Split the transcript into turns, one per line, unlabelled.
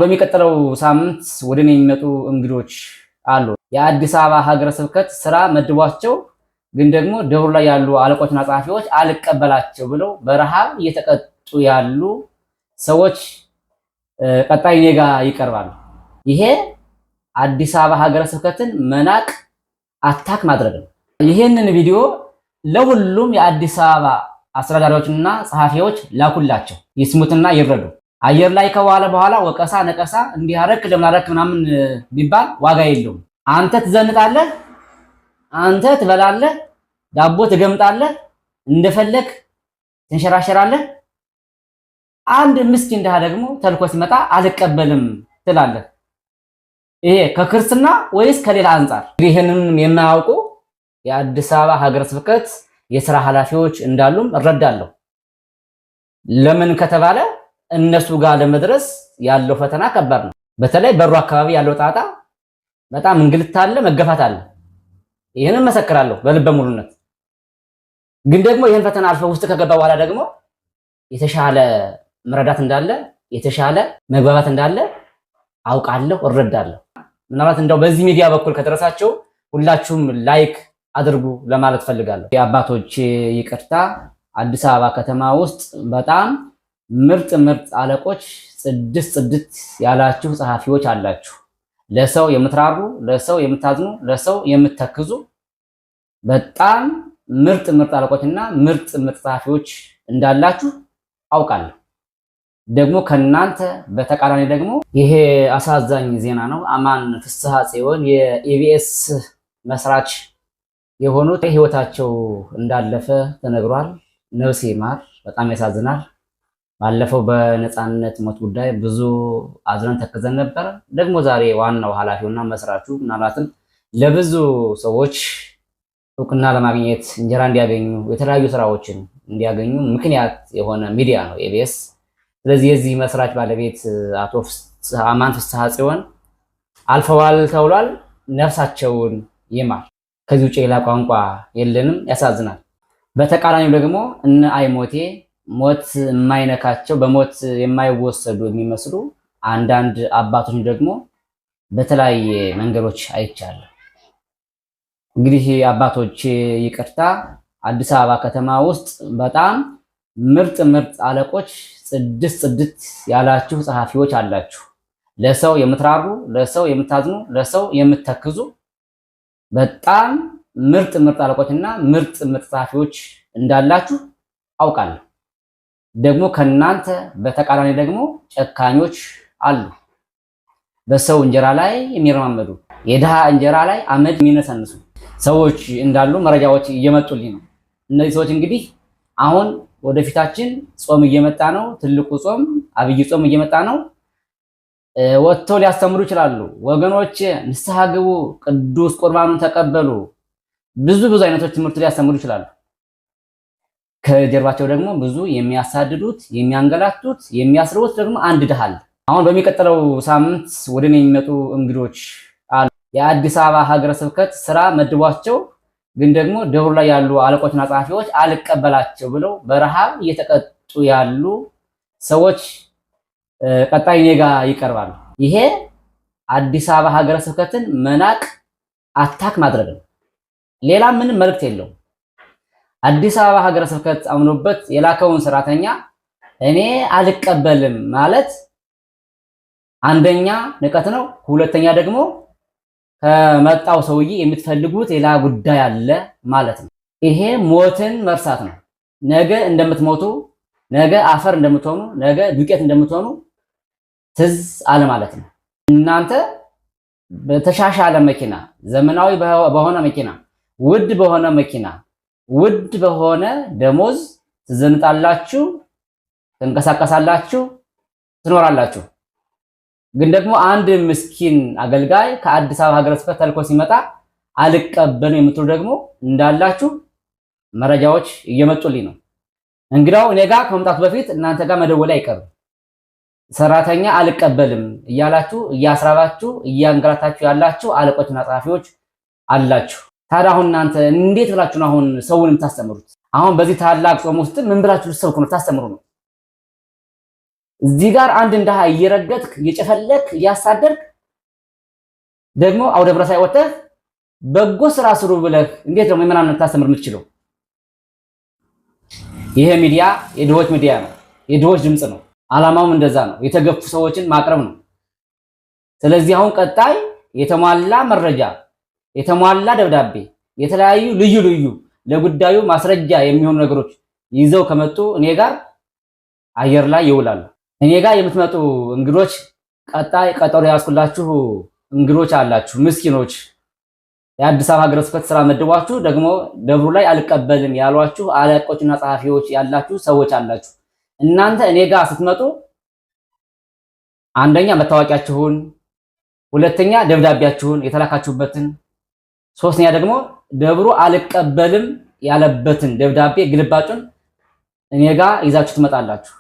በሚቀጥለው ሳምንት ወደኔ የሚመጡ እንግዶች አሉ። የአዲስ አበባ ሀገረ ስብከት ስራ መድቧቸው ግን ደግሞ ደብሩ ላይ ያሉ አለቆችና ጸሐፊዎች አልቀበላቸው ብለው በረሃብ እየተቀጡ ያሉ ሰዎች ቀጣይ እኔ ጋር ይቀርባሉ። ይሄ አዲስ አበባ ሀገረ ስብከትን መናቅ አታክ ማድረግ ነው። ይሄንን ቪዲዮ ለሁሉም የአዲስ አበባ አስተዳዳሪዎችና ጸሐፊዎች ላኩላቸው፣ ይስሙትና ይረዱ። አየር ላይ ከዋለ በኋላ ወቀሳ ነቀሳ እንዲያረክ ለምናረክ ምናምን ቢባል ዋጋ የለውም። አንተ ትዘንጣለህ፣ አንተ ትበላለህ፣ ዳቦ ትገምጣለህ፣ እንደፈለክ ትንሸራሸራለህ። አንድ ምስኪን ድሃ ደግሞ ተልኮ ሲመጣ አልቀበልም ትላለህ። ይሄ ከክርስትና ወይስ ከሌላ አንጻር? ይሄንን የማያውቁ የአዲስ አበባ ሀገረ ስብከት የሥራ ኃላፊዎች እንዳሉም እረዳለሁ። ለምን ከተባለ እነሱ ጋር ለመድረስ ያለው ፈተና ከባድ ነው። በተለይ በሩ አካባቢ ያለው ጣጣ በጣም እንግልት አለ፣ መገፋት አለ። ይሄንን መሰክራለሁ በልበ ሙሉነት። ግን ደግሞ ይሄን ፈተና አልፈው ውስጥ ከገባ በኋላ ደግሞ የተሻለ መረዳት እንዳለ፣ የተሻለ መግባባት እንዳለ አውቃለሁ፣ እረዳለሁ። ምናልባት እንደው በዚህ ሚዲያ በኩል ከደረሳቸው ሁላችሁም ላይክ አድርጉ ለማለት ፈልጋለሁ። የአባቶች ይቅርታ፣ አዲስ አበባ ከተማ ውስጥ በጣም ምርጥ አለቆች፣ ጽድት ያላችሁ ጸሐፊዎች አላችሁ። ለሰው የምትራሩ፣ ለሰው የምታዝኑ፣ ለሰው የምትተክዙ በጣም ምርጥ አለቆችና ምርጥ ጸሐፊዎች እንዳላችሁ አውቃለሁ። ደግሞ ከናንተ በተቃራኒ ደግሞ ይሄ አሳዛኝ ዜና ነው። አማን ፍስሐ ጽዮን የኢቢኤስ መስራች የሆኑት ህይወታቸው እንዳለፈ ተነግሯል። ነፍስ ይማር። በጣም ያሳዝናል። ባለፈው በነፃነት ሞት ጉዳይ ብዙ አዝነን ተከዘን ነበር። ደግሞ ዛሬ ዋናው ኃላፊውና መስራቹ ምናልባትም ለብዙ ሰዎች እውቅና ለማግኘት እንጀራ እንዲያገኙ የተለያዩ ስራዎችን እንዲያገኙ ምክንያት የሆነ ሚዲያ ነው ኢቢኤስ። ስለዚህ የዚህ መስራች ባለቤት አቶ አማን ፍስሐ ጽዮን አልፈዋል ተብሏል። ነፍሳቸውን ይማር። ከዚህ ውጭ ሌላ ቋንቋ የለንም። ያሳዝናል። በተቃራኒው ደግሞ እነ አይሞቴ ሞት የማይነካቸው በሞት የማይወሰዱ የሚመስሉ አንዳንድ አባቶች ደግሞ በተለያየ መንገዶች አይቻለሁ። እንግዲህ አባቶች ይቅርታ፣ አዲስ አበባ ከተማ ውስጥ በጣም ምርጥ አለቆች፣ ጽድት ያላችሁ ጸሐፊዎች አላችሁ። ለሰው የምትራሩ፣ ለሰው የምታዝኑ፣ ለሰው የምትተክዙ በጣም ምርጥ አለቆችና ምርጥ ጸሐፊዎች እንዳላችሁ አውቃለሁ። ደግሞ ከናንተ በተቃራኒ ደግሞ ጨካኞች አሉ። በሰው እንጀራ ላይ የሚረማመዱ የድሃ እንጀራ ላይ አመድ የሚነሰንሱ ሰዎች እንዳሉ መረጃዎች እየመጡልኝ ነው። እነዚህ ሰዎች እንግዲህ አሁን ወደፊታችን ጾም እየመጣ ነው። ትልቁ ጾም አብይ ጾም እየመጣ ነው። ወጥተው ሊያስተምሩ ይችላሉ። ወገኖች ንስሐ ግቡ፣ ቅዱስ ቁርባኑን ተቀበሉ፣ ብዙ አይነቶች ትምህርት ሊያስተምሩ ይችላሉ። ከጀርባቸው ደግሞ ብዙ የሚያሳድዱት፣ የሚያንገላቱት፣ የሚያስርቡት ደግሞ አንድ ድሃ አለ። አሁን በሚቀጥለው ሳምንት ወደኔ የሚመጡ እንግዶች አሉ። የአዲስ አበባ ሀገረ ስብከት ስራ መድቧቸው ግን ደግሞ ደብሩ ላይ ያሉ አለቆችና ጸሐፊዎች አልቀበላቸው ብለው በረሃብ እየተቀጡ ያሉ ሰዎች ቀጣይ እኔ ጋር ይቀርባሉ። ይሄ አዲስ አበባ ሀገረ ስብከትን መናቅ አታክ ማድረግ ነው። ሌላ ምንም መልእክት የለውም። አዲስ አበባ ሀገረ ስብከት አምኖበት የላከውን ሰራተኛ እኔ አልቀበልም ማለት አንደኛ ንቀት ነው። ሁለተኛ ደግሞ ከመጣው ሰውዬ የምትፈልጉት ሌላ ጉዳይ አለ ማለት ነው። ይሄ ሞትን መርሳት ነው። ነገ እንደምትሞቱ፣ ነገ አፈር እንደምትሆኑ፣ ነገ ዱቄት እንደምትሆኑ ትዝ አለ ማለት ነው። እናንተ በተሻሻለ መኪና፣ ዘመናዊ በሆነ መኪና፣ ውድ በሆነ መኪና፣ ውድ በሆነ ደሞዝ ትዘንጣላችሁ፣ ትንቀሳቀሳላችሁ፣ ትኖራላችሁ። ግን ደግሞ አንድ ምስኪን አገልጋይ ከአዲስ አበባ ሀገረ ስብከት ተልኮ ሲመጣ አልቀበልም የምትሉ ደግሞ እንዳላችሁ መረጃዎች እየመጡልኝ ነው። እንግዳው እኔ ጋር ከመምጣቱ በፊት እናንተ ጋር መደወል አይቀርም። ሰራተኛ አልቀበልም እያላችሁ እያስራባችሁ እያንገላታችሁ ያላችሁ አለቆችና ጸሐፊዎች አላችሁ። ታዲያ አሁን እናንተ እንዴት ብላችሁ ነው አሁን ሰውን የምታስተምሩት? አሁን በዚህ ታላቅ ጾም ውስጥ ምን ብላችሁ ልትሰብኩ ነው ታስተምሩ ነው? እዚህ ጋር አንድ እንደሃ እየረገጥክ እየጨፈለክ እያሳደርክ ደግሞ አውደ ብረት ላይ ወጥተህ በጎ ስራ ስሩ ብለህ እንዴት ነው ምዕመናንን ታስተምር የምትችለው? ይሄ ሚዲያ የድሆች ሚዲያ ነው፣ የድሆች ድምጽ ነው። ዓላማውም እንደዛ ነው፣ የተገፉ ሰዎችን ማቅረብ ነው። ስለዚህ አሁን ቀጣይ የተሟላ መረጃ፣ የተሟላ ደብዳቤ፣ የተለያዩ ልዩ ልዩ ለጉዳዩ ማስረጃ የሚሆኑ ነገሮች ይዘው ከመጡ እኔ ጋር አየር ላይ ይውላሉ። እኔ ጋር የምትመጡ እንግዶች ቀጣይ ቀጠሮ ያስኩላችሁ እንግዶች አላችሁ፣ ምስኪኖች የአዲስ አበባ ሀገረ ስብከት ስራ መድቧችሁ ደግሞ ደብሩ ላይ አልቀበልም ያሏችሁ አለቆችና ጸሐፊዎች ያላችሁ ሰዎች አላችሁ። እናንተ እኔ ጋር ስትመጡ አንደኛ መታወቂያችሁን፣ ሁለተኛ ደብዳቤያችሁን የተላካችሁበትን፣ ሶስተኛ ደግሞ ደብሩ አልቀበልም ያለበትን ደብዳቤ ግልባጩን እኔ ጋር ይዛችሁ ትመጣላችሁ።